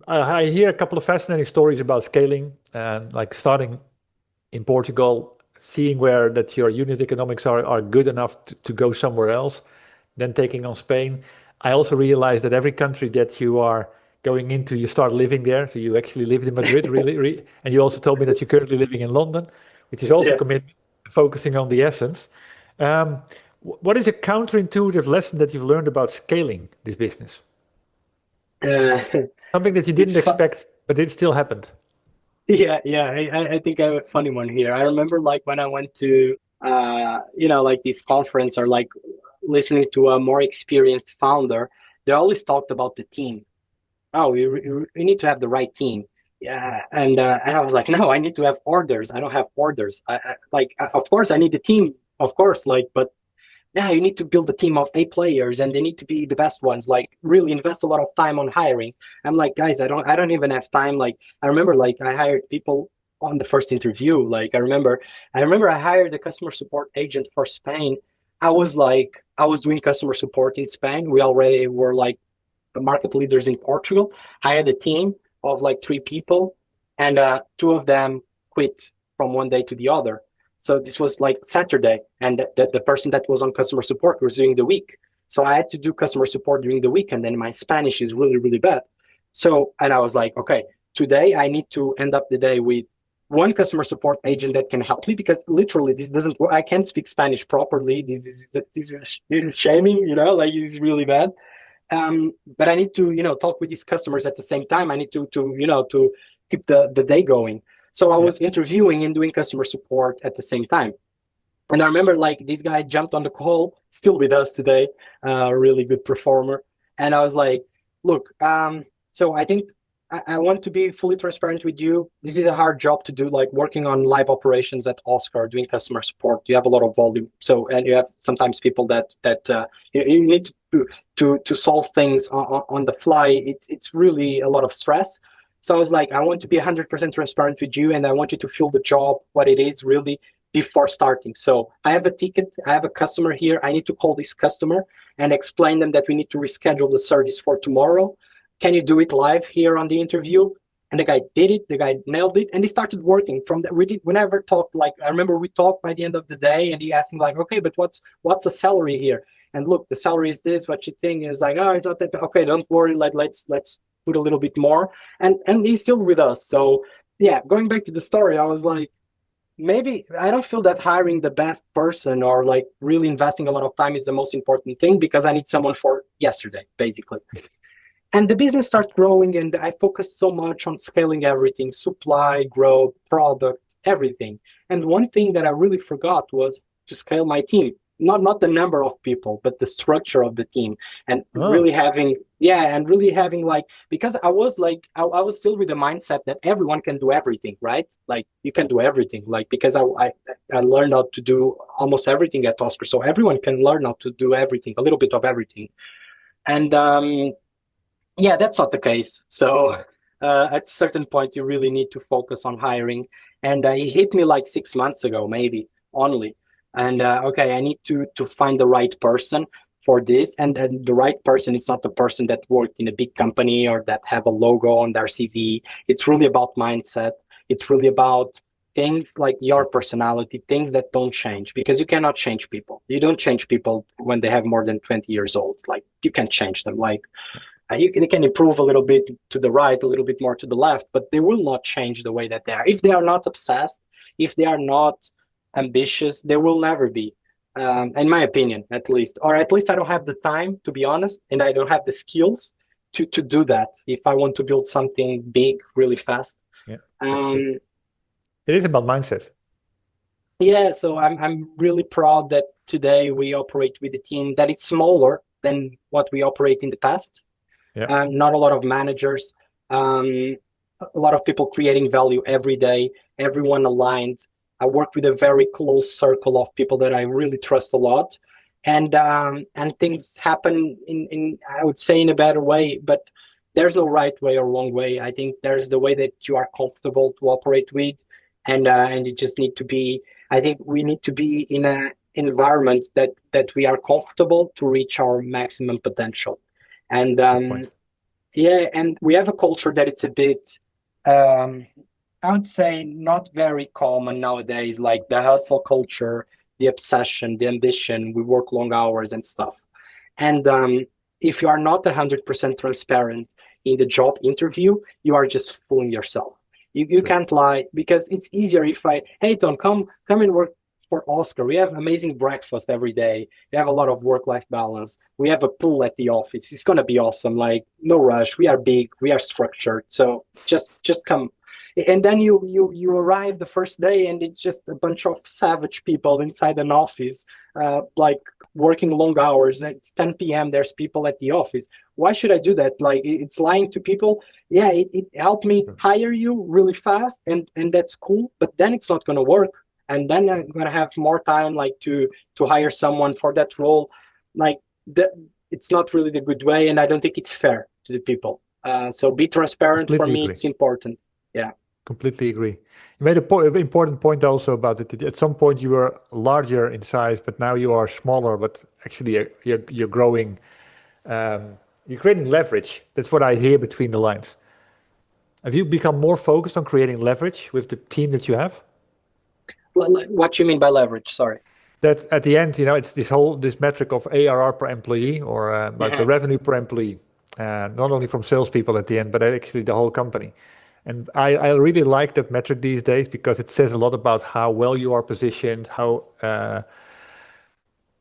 I hear a couple of fascinating stories about scaling, like starting in Portugal, seeing where that your unit economics are good enough to go somewhere else, then taking on Spain. I also realized that every country that you are going into, you start living there. So you actually lived in Madrid, really, and you also told me that you're currently living in London, which is also commitment, focusing on the essence. What is a counterintuitive lesson that you've learned about scaling this business? Something that you didn't expect, but it still happened. Yeah. I think I have a funny one here. I remember like when I went to like this conference, or like listening to a more experienced founder, they always talked about the team. Oh, we need to have the right team. Yeah, and I was like, no, I need to have orders. I don't have orders. Of course, I need the team, of course, like, but yeah, you need to build a team of 8 players, and they need to be the best ones. Like, really invest a lot of time on hiring. I'm like, guys, I don't even have time. Like, I remember, like, I hired people on the first interview. Like, I remember I hired a customer support agent for Spain. I was doing customer support in Spain. We already were like the market leaders in Portugal. I had a team of like 3 people, and 2 of them quit from one day to the other. So this was like Saturday, and the person that was on customer support was during the week. So I had to do customer support during the week, and then my Spanish is really, really bad. So, and I was like, okay, today I need to end up the day with 1 customer support agent that can help me, because literally this doesn't work. I can't speak Spanish properly. This is shaming, like it's really bad. But I need to, talk with these customers at the same time. I need to keep the day going. So I was interviewing and doing customer support at the same time. And I remember like this guy jumped on the call, still with us today, really good performer. And I was like, look, so I think I want to be fully transparent with you. This is a hard job to do, like working on live operations at Oscar, doing customer support. You have a lot of volume. So, and you have sometimes people that you need to solve things on the fly. It's really a lot of stress. So I was like, I want to be 100% transparent with you, and I want you to feel the job, what it is really before starting. So I have a ticket, I have a customer here. I need to call this customer and explain them that we need to reschedule the service for tomorrow. Can you do it live here on the interview? And the guy did it. The guy nailed it, and he started working from that. We never talked. Like, I remember we talked by the end of the day, and he asked me like, okay, but what's the salary here? And look, the salary is this. What you think? Is like, oh, it's not that. Okay, don't worry. Like, let's put a little bit more. And he's still with us. So yeah, going back to the story, I was like, maybe I don't feel that hiring the best person or like really investing a lot of time is the most important thing, because I need someone for yesterday, basically. And the business started growing, and I focused so much on scaling everything: supply, growth, product, everything. And one thing that I really forgot was to scale my team. Not the number of people, but the structure of the team. And really having, like, because I was like, I was still with the mindset that everyone can do everything, right? Like, you can do everything, like, because I learned how to do almost everything at Oscar. So everyone can learn how to do everything, a little bit of everything. And yeah, that's not the case. So at a certain point, you really need to focus on hiring. And it hit me like 6 months ago, maybe only. And okay, I need to find the right person for this. And the right person is not the person that worked in a big company or that have a logo on their CV. It's really about mindset. It's really about things like your personality, things that don't change, because you cannot change people. You don't change people when they have more than 20 years old. Like, you can change them. Like, they can improve a little bit to the right, a little bit more to the left, but they will not change the way that they are. If they are not obsessed, if they are not ambitious, they will never be, in my opinion, at least. Or at least I don't have the time, to be honest, and I don't have the skills to do that if I want to build something big really fast. Yeah, it is about mindset. Yeah, so I'm really proud that today we operate with a team that is smaller than what we operate in the past. Yeah. Not a lot of managers, a lot of people creating value every day, everyone aligned. I work with a very close circle of people that I really trust a lot. And things happen in I would say in a better way, but there's no right way or wrong way. I think there's the way that you are comfortable to operate with, and you just need to be. I think we need to be in an environment that we are comfortable to reach our maximum potential. And yeah, and we have a culture that it's a bit, I would say, not very common nowadays, like the hustle culture, the obsession, the ambition. We work long hours and stuff. And if you are not 100% transparent in the job interview, you are just fooling yourself. You can't lie, because it's easier if hey, Tom, come and work for Oscar. We have amazing breakfast every day. We have a lot of work-life balance. We have a pool at the office. It's gonna be awesome. Like, no rush. We are big. We are structured. So just come. And then you arrive the first day, and it's just a bunch of savage people inside an office, like working long hours. It's 10 p.m. There's people at the office. Why should I do that? Like, it's lying to people. Yeah, it helped me hire you really fast, and that's cool. But then it's not gonna work. And then I'm gonna have more time, like, to hire someone for that role. Like, it's not really the good way, and I don't think it's fair to the people. So be transparent. Completely for me, agree. It's important. Yeah. Completely agree. You made an important point also about it. At some point you were larger in size, but now you are smaller. But actually, you're growing. You're creating leverage. That's what I hear between the lines. Have you become more focused on creating leverage with the team that you have? What you mean by leverage? Sorry. That at the end, it's this metric of ARR per employee, or like the revenue per employee, not only from salespeople at the end, but actually the whole company. And I really like that metric these days, because it says a lot about how well you are positioned, how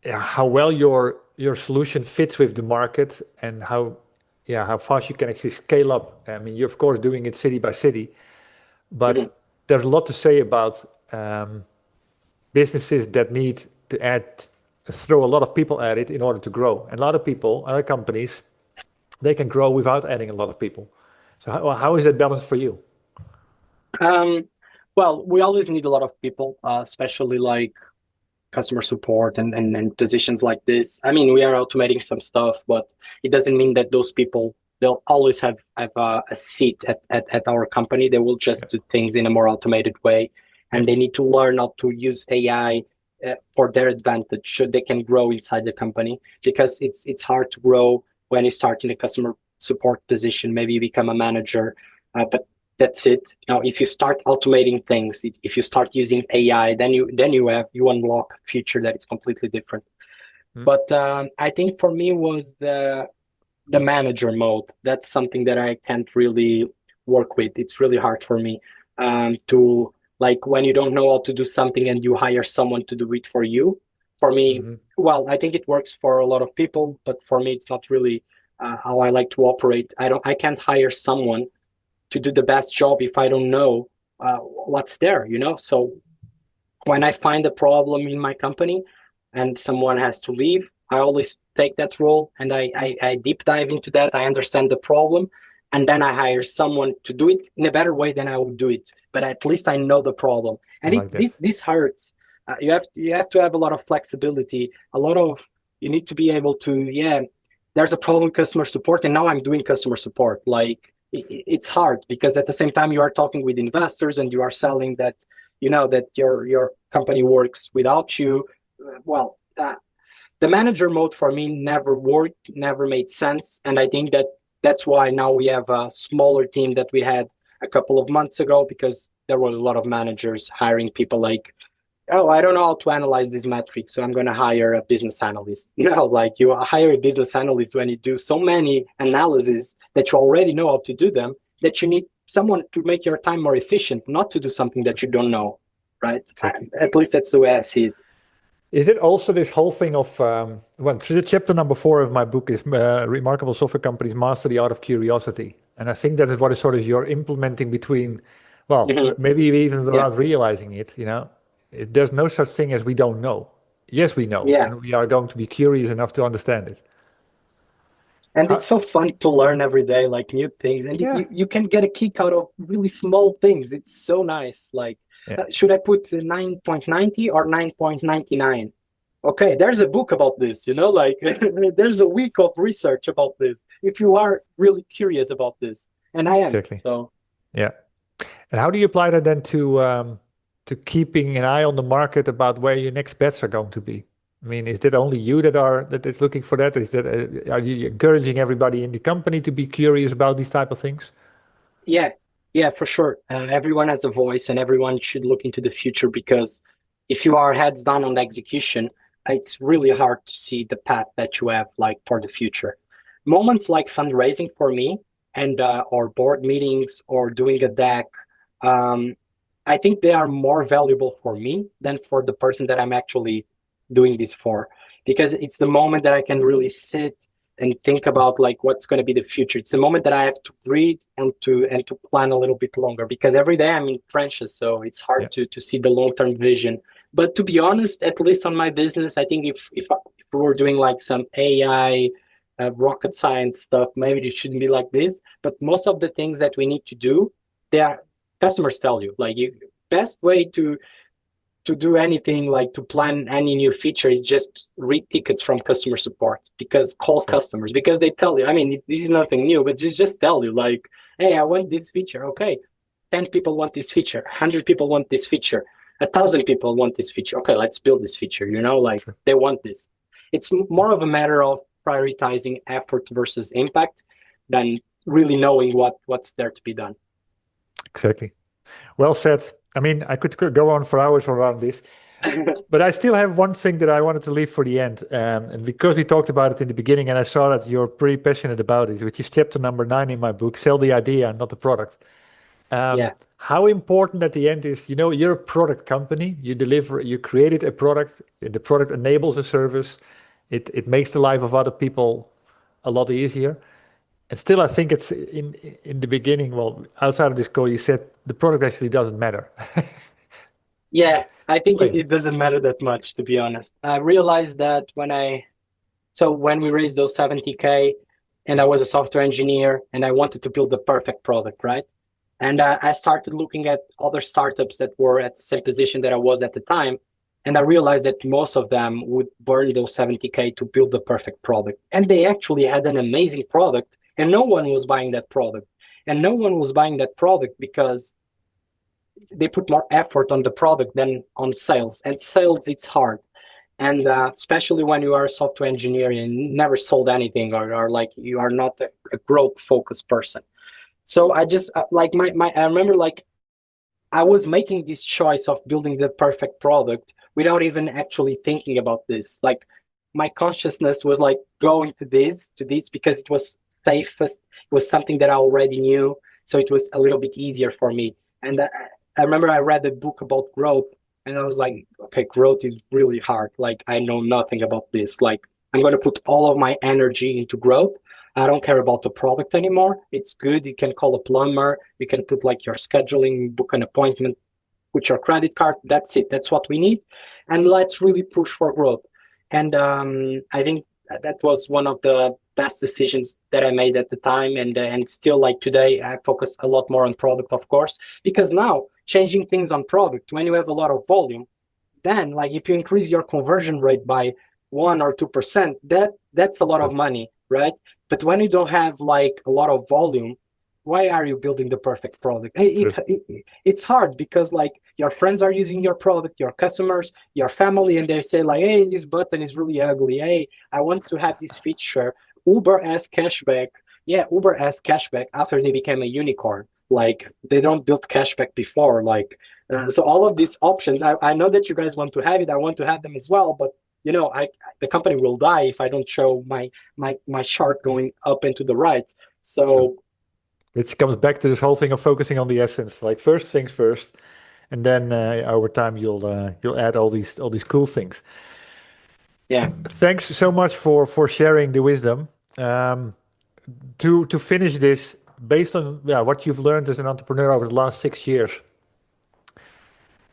well your solution fits with the market, and how fast you can actually scale up. I mean, you're of course doing it city by city, but there's a lot to say about businesses that need to throw a lot of people at it in order to grow. And a lot of people, other companies, they can grow without adding a lot of people. So how is that balance for you? Well, we always need a lot of people, especially like customer support and positions like this. I mean, we are automating some stuff, but it doesn't mean that those people they'll always have a seat at our company. They will just do things in a more automated way, and they need to learn how to use AI for their advantage so they can grow inside the company, because it's hard to grow when you start in a customer support position. Maybe you become a manager, but that's it. Now, if you start automating things, if you start using AI, then you unlock a future that is completely different. But I think for me was the manager mode. That's something that I can't really work with. It's really hard for me to, like, when you don't know how to do something and you hire someone to do it for you. For me, well, I think it works for a lot of people, but for me, it's not really how I like to operate. I can't hire someone to do the best job if I don't know what's there, you know? So when I find a problem in my company and someone has to leave, I always take that role and I deep dive into that. I understand the problem, and then I hire someone to do it in a better way than I would do it. But at least I know the problem, and this hurts. You have to have a lot of flexibility. You need to be able to, there's a problem with customer support, and now I'm doing customer support. Like it's hard because at the same time you are talking with investors and you are selling that, that your company works without you. Well, the manager mode for me never worked, never made sense. And I think that's why now we have a smaller team that we had a couple of months ago, because there were a lot of managers hiring people like, oh, I don't know how to analyze this metric, so I'm going to hire a business analyst. Like you hire a business analyst when you do so many analyses that you already know how to do them, that you need someone to make your time more efficient, not to do something that you don't know, right? Exactly. At least that's the way I see it. Is it also this whole thing of, chapter number 4 of my book is Remarkable Software Companies Master the Art of Curiosity. And I think that is what is sort of you're implementing between, maybe even without realizing it, there's no such thing as we don't know. Yes, we know, and we are going to be curious enough to understand it. And it's so fun to learn every day, like new things. And you can get a kick out of really small things. It's so nice. Like, should I put 9.90 or 9.99? Okay, there's a book about this, like there's a week of research about this, if you are really curious about this. And I am. Exactly. So yeah. And how do you apply that then to keeping an eye on the market about where your next bets are going to be? I mean, is that only you that is looking for that? Is that are you encouraging everybody in the company to be curious about these type of things? Yeah, for sure. Everyone has a voice, and everyone should look into the future, because if you are heads down on the execution, it's really hard to see the path that you have, like, for the future. Moments like fundraising for me, and or board meetings or doing a deck, I think they are more valuable for me than for the person that I'm actually doing this for, because it's the moment that I can really sit and think about, like, what's going to be the future. It's the moment that I have to read and to plan a little bit longer, because every day I'm in trenches, so it's hard to see the long-term vision. But to be honest, at least on my business, I think if we were doing like some AI, rocket science stuff, maybe it shouldn't be like this. But most of the things that we need to do, customers tell you, like, best way to do anything, like to plan any new feature, is just read tickets from customer support, because call customers, because they tell you. I mean, this is nothing new, but just tell you, like, hey, I want this feature. Okay, 10 people want this feature, 100 people want this feature, 1,000 people want this feature. Okay, let's build this feature, like they want this. It's more of a matter of prioritizing effort versus impact than really knowing what's there to be done. Exactly. Well said. I mean, I could go on for hours around this, but I still have one thing that I wanted to leave for the end. And because we talked about it in the beginning, and I saw that you're pretty passionate about it, which is chapter number 9 in my book, Sell the Idea, not the Product. How important at the end is, you're a product company, you created a product, the product enables a service, it makes the life of other people a lot easier. And still, I think it's in the beginning, well, outside of this call, you said the product actually doesn't matter. Yeah, I think it doesn't matter that much, to be honest. I realized that when we raised those 70K, and I was a software engineer, and I wanted to build the perfect product, right? And I started looking at other startups that were at the same position that I was at the time. And I realized that most of them would burn those 70K to build the perfect product. And they actually had an amazing product, and no one was buying that product. And no one was buying that product because they put more effort on the product than on sales. And sales, it's hard. And especially when you are a software engineer and never sold anything, or like you are not a growth focused person. So I just like I remember like I was making this choice of building the perfect product without even actually thinking about this. Like my consciousness was like going to this because it was safest. It was something that I already knew, so it was a little bit easier for me. And I remember I read a book about growth, and I was like, okay, growth is really hard. Like I know nothing about this. Like I'm going to put all of my energy into growth. I don't care about the product anymore. It's good. You can call a plumber. You can put like your scheduling, book an appointment, put your credit card. That's it. That's what we need. And let's really push for growth. And I think that was one of the best decisions that I made at the time. And still like today, I focus a lot more on product, of course, because now changing things on product, when you have a lot of volume, then like if you increase your conversion rate by 1 or 2%, that's a lot of money, right? But when you don't have like a lot of volume, why are you building the perfect product? It's hard because like your friends are using your product, your customers, your family, and they say like, hey, this button is really ugly. Hey, I want to have this feature. Uber has cashback. Yeah, Uber has cashback after they became a unicorn. Like they don't build cashback before. Like so all of these options, I know that you guys want to have it. I want to have them as well, but you know, the company will die if I don't show my chart going up and to the right. So Which comes back to this whole thing of focusing on the essence. Like first things first, and then over time you'll add all these cool things. yeah, Thanks so much for sharing the wisdom. Um, to finish this, based on what you've learned as an entrepreneur over the last 6 years,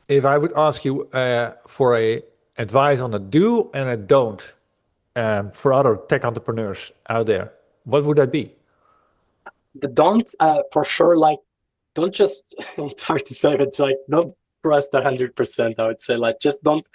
if I would ask you for a advice on a do and a don't for other tech entrepreneurs out there, what would that be? the don't for sure. Like don't just it's hard to say, but it's like don't trust 100%. I would say like just don't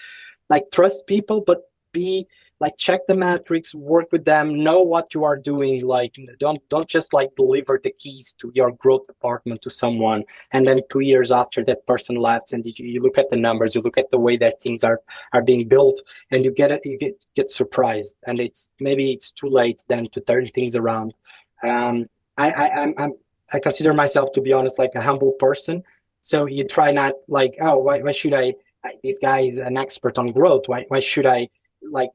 like trust people, but be like check the metrics, work with them, know what you are doing. Like don't just like deliver the keys to your growth department to someone, and then 2 years after that person left, and you look at the numbers, you look at the way that things are being built, and you get surprised, and it's maybe it's too late then to turn things around. Um, I consider myself, to be honest, like a humble person. So you try not like, oh, why should this guy is an expert on growth. Why should I like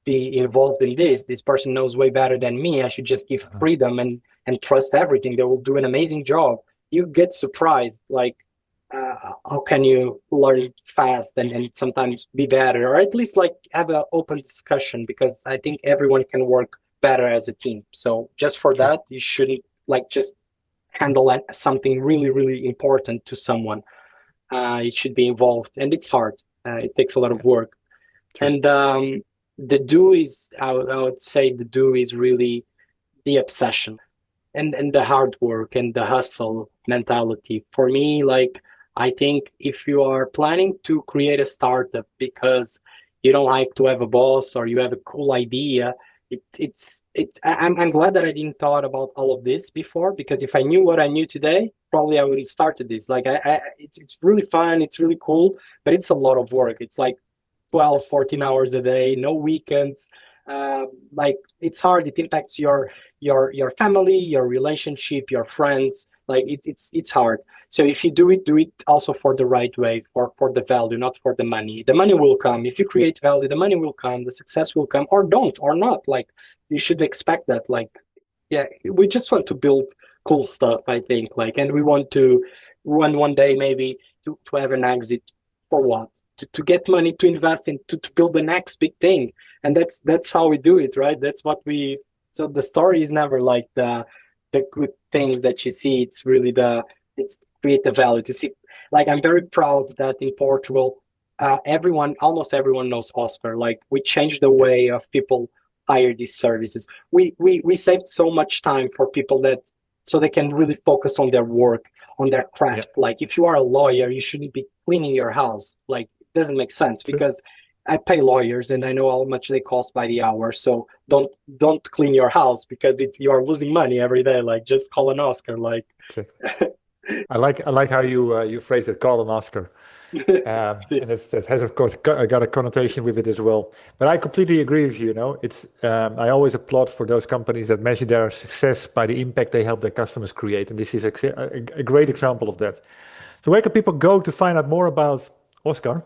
be involved in this? This person knows way better than me. I should just give freedom and trust everything. They will do an amazing job. You get surprised, like how can you learn fast and sometimes be better, or at least like have an open discussion, because I think everyone can work better as a team. So just for that, you shouldn't like just handle something really, really important to someone. It should be involved, and it's hard. It takes a lot of work. True. And the do is, I would say, the do is really the obsession and the hard work and the hustle mentality. For me, like I think if you are planning to create a startup because you don't like to have a boss or you have a cool idea, I'm glad that I didn't thought about all of this before, because if I knew what I knew today, probably I would have started this. Like it's really fun, it's really cool, but it's a lot of work. It's like 12, 14 hours a day, no weekends. Like it's hard. It impacts your family, your relationship, your friends. Like it's hard. So if you do it also for the right way, for the value, not for the money. The money will come. If you create value, the money will come, the success will come, or don't, or not. Like you should expect that. Like, yeah, we just want to build cool stuff, I think. Like, and we want to one day maybe to have an exit for what? To get money to invest in to build the next big thing. And that's how we do it, right? That's what we so the story is never like the good things that you see. It's really it's create the value to see. Like I'm very proud that in Portugal, almost everyone knows Oscar. Like we changed the way of people hire these services. We saved so much time for people that so they can really focus on their work, on their craft. Like if you are a lawyer, you shouldn't be cleaning your house. Like it doesn't make sense, because I pay lawyers and I know how much they cost by the hour. So don't clean your house because you are losing money every day. Like just call an Oscar. Like Exactly. I like how you phrase it, call an Oscar. And that has, of course, got a connotation with it as well. But I completely agree with you. It's I always applaud for those companies that measure their success by the impact they help their customers create, and this is a great example of that. So where can people go to find out more about Oscar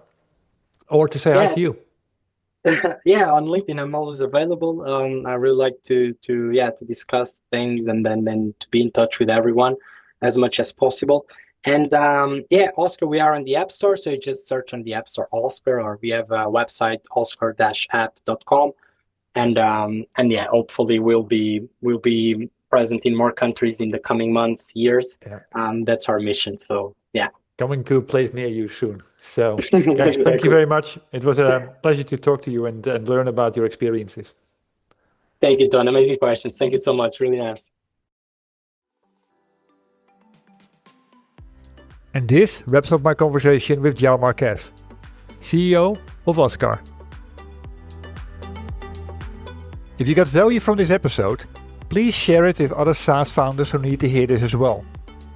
or to say hi yeah, to you? yeah. On LinkedIn, I'm always available. I really like to discuss things and then to be in touch with everyone as much as possible. And Oscar, we are on the App Store, so you just search on the App Store Oscar, or we have a website oscar-app.com. And yeah, hopefully we'll be present in more countries in the coming months, years. Yeah. That's our mission. So yeah. Coming to a place near you soon. So, guys, thank you Exactly. very much. It was a pleasure to talk to you and learn about your experiences. Thank you, Don. Amazing questions. Thank you so much. Really nice. And this wraps up my conversation with Joao Marques, CEO of Oscar. If you got value from this episode, please share it with other SaaS founders who need to hear this as well.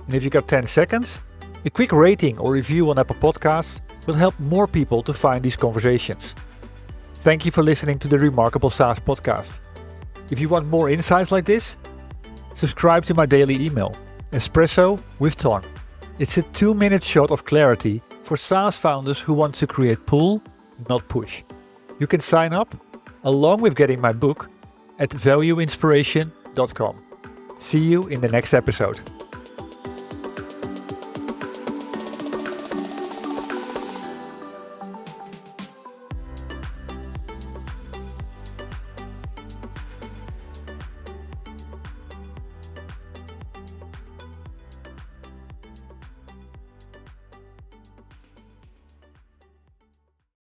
And if you got 10 seconds, a quick rating or review on Apple Podcasts will help more people to find these conversations. Thank you for listening to the Remarkable SaaS podcast. If you want more insights like this, subscribe to my daily email, Espresso with Ton. It's a 2-minute shot of clarity for SaaS founders who want to create pull, not push. You can sign up, along with getting my book, at valueinspiration.com. See you in the next episode.